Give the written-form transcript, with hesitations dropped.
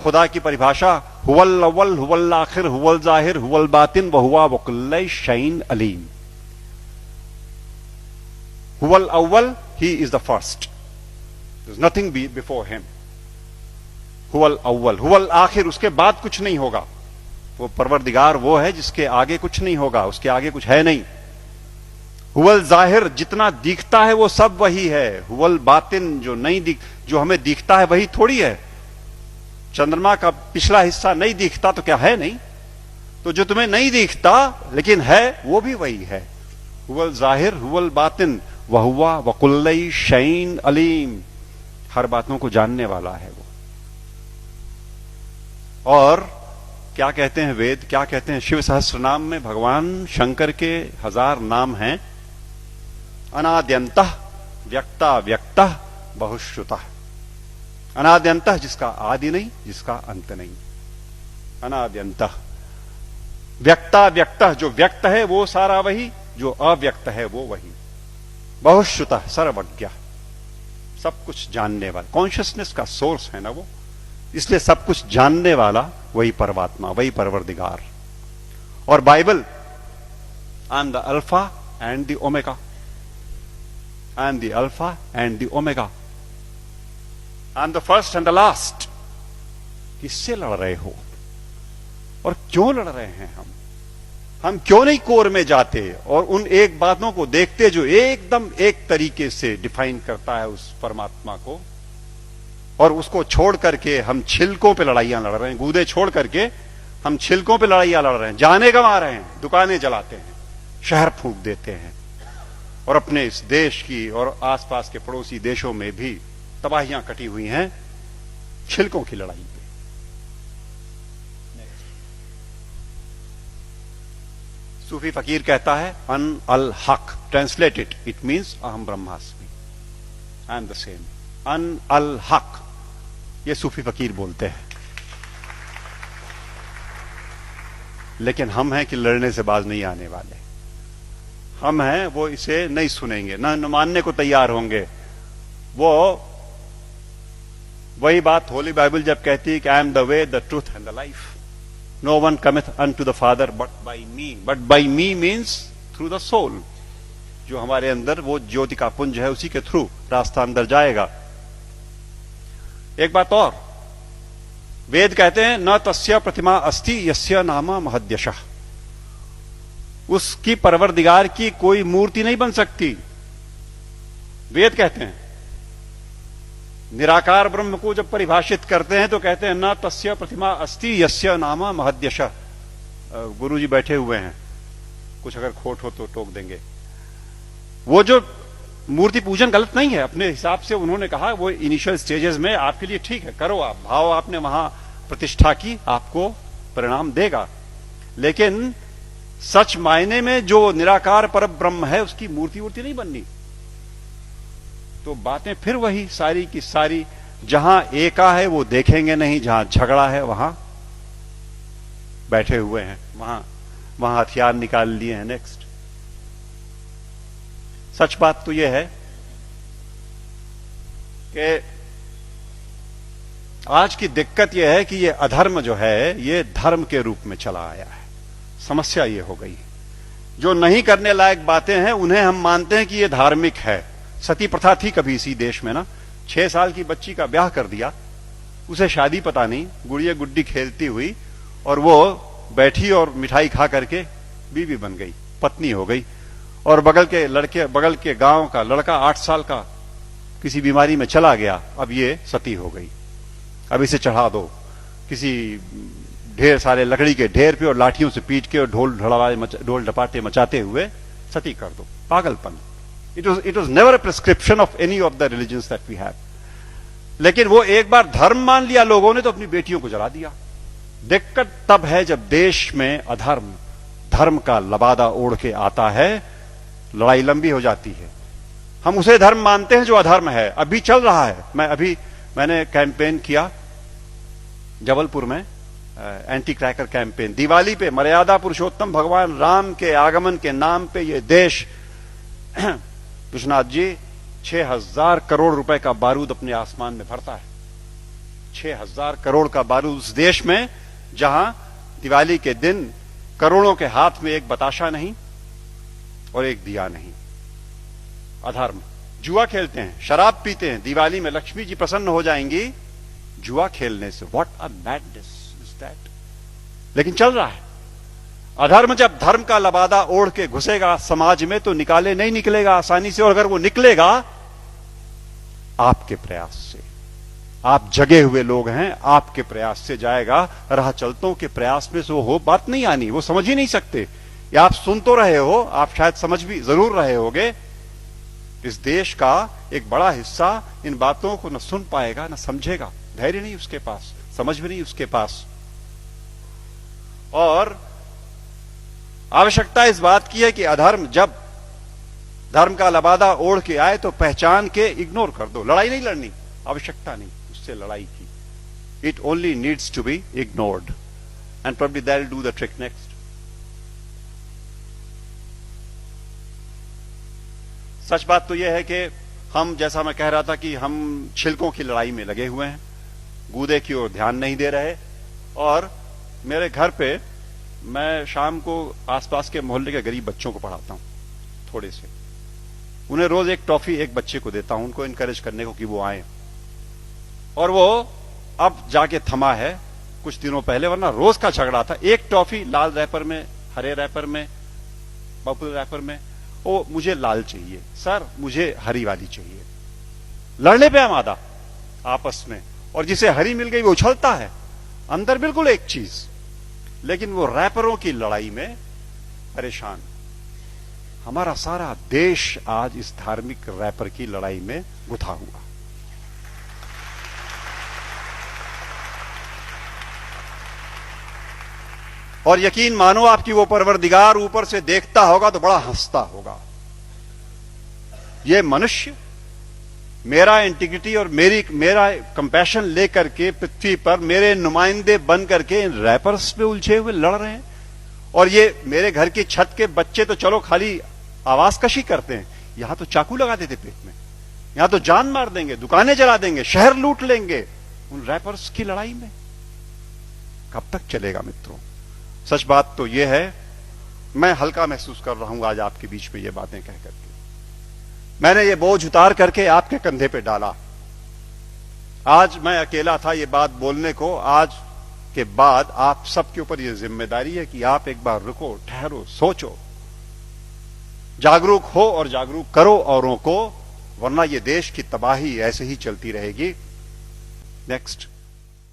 खुदा की परिभाषा हुवल अव्वल हुवल आखिर हुवल जाहिर हुवल बातिन व हुवा वकुल्ल शैइन अलीम। हुवल अव्वल, he is the first, there is nothing before him. हुवल अव्वल, हुवल आखिर, उसके बाद कुछ नहीं होगा। वो परवरदिगार वो है जिसके आगे कुछ नहीं होगा, उसके आगे कुछ है नहीं। हुवल जाहिर, जितना दिखता है वो सब वही है। हुवल बातिन, जो हमें दिखता है वही थोड़ी है। चंद्रमा का पिछला हिस्सा नहीं दिखता तो क्या है नहीं? तो जो तुम्हें नहीं दिखता लेकिन है वो भी वही है। हुवल जाहिर हुवल बातिन वहुवा वकुल्ल शैइन अलीम, हर बातों को जानने वाला है वो। और क्या कहते हैं वेद, क्या कहते हैं? शिव सहस्त्र नाम में भगवान शंकर के 1000 नाम हैं। अनाद्यंतः व्यक्ता व्यक्तः बहुश्रुतः। अनाद्यंतः, जिसका आदि नहीं, जिसका अंत नहीं। अनाद्यंतः व्यक्ता व्यक्तः, जो व्यक्त है वो सारा वही, जो अव्यक्त है वो वही। बहुश्रुतः, सर्वज्ञ, सब कुछ जानने वाला, कॉन्शियसनेस का सोर्स है ना वो, इसलिए सब कुछ जानने वाला वही परमात्मा, वही परवरदिगार। और Bible, I am the alpha and the omega, I am the alpha and the omega, I am the first and the last. किससे लड़ रहे हो और क्यों लड़ रहे हैं? हम क्यों नहीं कोर में जाते और उन एक बातों को देखते जो एकदम एक तरीके से डिफाइन करता है उस परमात्मा को, और उसको छोड़ करके हम छिलकों पे लड़ाइयां लड़ रहे हैं। गूदे छोड़ करके हम छिलकों पे लड़ाइयां लड़ रहे हैं, जाने गंवा रहे हैं, दुकानें जलाते हैं, शहर फूंक देते हैं, और अपने इस देश की और आसपास के पड़ोसी देशों में भी तबाहियां कटी हुई हैं छिलकों की लड़ाई पे। सूफी फकीर कहता है अन अल हक, ट्रांसलेटेड इट मीन्स अहम ब्रह्मास्मि, आई एम द सेम। अन अल हक, ये सूफी फकीर बोलते हैं। लेकिन हम हैं कि लड़ने से बाज नहीं आने वाले। हम हैं वो इसे नहीं सुनेंगे, न मानने को तैयार होंगे। वो वही बात होली बाइबल जब कहती है कि I am the way the truth and the life, no one cometh unto the father but by me. But by me means through the soul, जो हमारे अंदर वो ज्योति का पुंज है, उसी के थ्रू रास्ता अंदर जाएगा। एक बात और, वेद कहते हैं न तस्य प्रतिमा अस्ति यस्य नामा महद्यशः, उसकी परवरदिगार की कोई मूर्ति नहीं बन सकती। वेद कहते हैं निराकार ब्रह्म को जब परिभाषित करते हैं तो कहते हैं न तस्य प्रतिमा अस्ति यस्य नामा महद्यशः। गुरुजी बैठे हुए हैं, कुछ अगर खोट हो तो टोक देंगे। वो जो मूर्ति पूजन गलत नहीं है, अपने हिसाब से उन्होंने कहा वो इनिशियल स्टेजेस में आपके लिए ठीक है, करो आप, भाव आपने वहां प्रतिष्ठा की, आपको परिणाम देगा। लेकिन सच मायने में जो निराकार पर ब्रह्म है उसकी मूर्ति वूर्ति नहीं बननी। तो बातें फिर वही सारी की सारी, जहां एका है वो देखेंगे नहीं, जहां झगड़ा है वहां बैठे हुए हैं, वहां हथियार निकाल लिए हैं। नेक्स्ट, सच बात तो यह है कि आज की दिक्कत यह है कि ये अधर्म जो है ये धर्म के रूप में चला आया है। समस्या ये हो गई, जो नहीं करने लायक बातें हैं उन्हें हम मानते हैं कि ये धार्मिक है। सती प्रथा थी कभी इसी देश में ना, 6 साल की बच्ची का ब्याह कर दिया, उसे शादी पता नहीं, गुड़िया गुड्डी खेलती हुई, और वो बैठी और मिठाई खा करके बीवी बन गई, पत्नी हो गई। और बगल के गांव का लड़का 8 साल का किसी बीमारी में चला गया, अब ये सती हो गई। अब इसे चढ़ा दो किसी ढेर सारे लकड़ी के ढेर पे और लाठियों से पीट के और ढोल ढपाटे मचाते हुए सती कर दो। पागलपन। It was never a prescription of any of the religions that we have. लेकिन वो एक बार धर्म मान लिया लोगों ने तो अपनी बेटियों को जला दिया। दिक्कत तब है जब देश में अधर्म धर्म का लबादा ओढ़ के आता है, लड़ाई लंबी हो जाती है। हम उसे धर्म मानते हैं जो अधर्म है। अभी चल रहा है, मैंने कैंपेन किया जबलपुर में, एंटी क्रैकर कैंपेन। दिवाली पे मर्यादा पुरुषोत्तम भगवान राम के आगमन के नाम पे ये देश, विश्वनाथ जी, 6000 करोड़ रुपए का बारूद अपने आसमान में भरता है। 6,000 करोड़ का बारूद उस देश में जहां दिवाली के दिन करोड़ों के हाथ में एक बताशा नहीं और एक दिया नहीं। अधर्म। जुआ खेलते हैं, शराब पीते हैं, दिवाली में लक्ष्मी जी प्रसन्न हो जाएंगी जुआ खेलने से। What a madness is that. लेकिन चल रहा है। अधर्म जब धर्म का लबादा ओढ़ के घुसेगा समाज में तो नहीं निकलेगा आसानी से, और अगर वो निकलेगा आपके प्रयास से। आप जगे हुए लोग हैं, आपके प्रयास से जाएगा। राह चलतों के प्रयास में से वो बात नहीं आनी, वो समझ ही नहीं सकते। या आप सुन तो रहे हो, आप शायद समझ भी जरूर रहे होगे। इस देश का एक बड़ा हिस्सा इन बातों को न सुन पाएगा न समझेगा। धैर्य नहीं उसके पास, समझ भी नहीं उसके पास। और आवश्यकता इस बात की है कि अधर्म जब धर्म का लबादा ओढ़ के आए तो पहचान के इग्नोर कर दो। लड़ाई नहीं लड़नी, आवश्यकता नहीं उससे लड़ाई की। It only needs to be ignored and probably that will do the trick next. सच बात तो यह है कि हम, जैसा मैं कह रहा था, कि हम छिलकों की लड़ाई में लगे हुए हैं, गूदे की ओर ध्यान नहीं दे रहे। और मेरे घर पे मैं शाम को आसपास के मोहल्ले के गरीब बच्चों को पढ़ाता हूं, थोड़े से। उन्हें रोज एक टॉफी एक बच्चे को देता हूं, उनको इनकरेज करने को कि वो आए। और वो अब जाके थमा है कुछ दिनों पहले, वरना रोज का झगड़ा था। एक टॉफी लाल रैपर में, हरे रैपर में, पर्पल रैपर में। ओ मुझे लाल चाहिए सर, मुझे हरी वाली चाहिए। लड़ने पे आमादा आपस में। और जिसे हरी मिल गई वो उछलता है, अंदर बिल्कुल एक चीज, लेकिन वो रैपरों की लड़ाई में परेशान। हमारा सारा देश आज इस धार्मिक रैपर की लड़ाई में गुथा हुआ। और यकीन मानो आपकी वो परवरदिगार ऊपर से देखता होगा तो बड़ा हंसता होगा। ये मनुष्य मेरा इंटीग्रिटी और मेरा कंपैशन लेकर के पृथ्वी पर मेरे नुमाइंदे बन करके इन रैपर्स पे उलझे हुए लड़ रहे हैं। और ये मेरे घर की छत के बच्चे तो चलो खाली आवाज कशी करते हैं, यहां तो चाकू लगा देते पेट में, यहां तो जान मार देंगे, दुकानें जला देंगे, शहर लूट लेंगे उन रैपर्स की लड़ाई में। कब तक चलेगा मित्रों? सच बात तो यह है, मैं हल्का महसूस कर रहा हूं आज आपके बीच में ये बातें कह करके। मैंने ये बोझ उतार करके आपके कंधे पे डाला। आज मैं अकेला था ये बात बोलने को। आज के बाद आप सबके ऊपर ये जिम्मेदारी है कि आप एक बार रुको, ठहरो, सोचो, जागरूक हो और जागरूक करो औरों को, वरना ये देश की तबाही ऐसे ही चलती रहेगी। नेक्स्ट।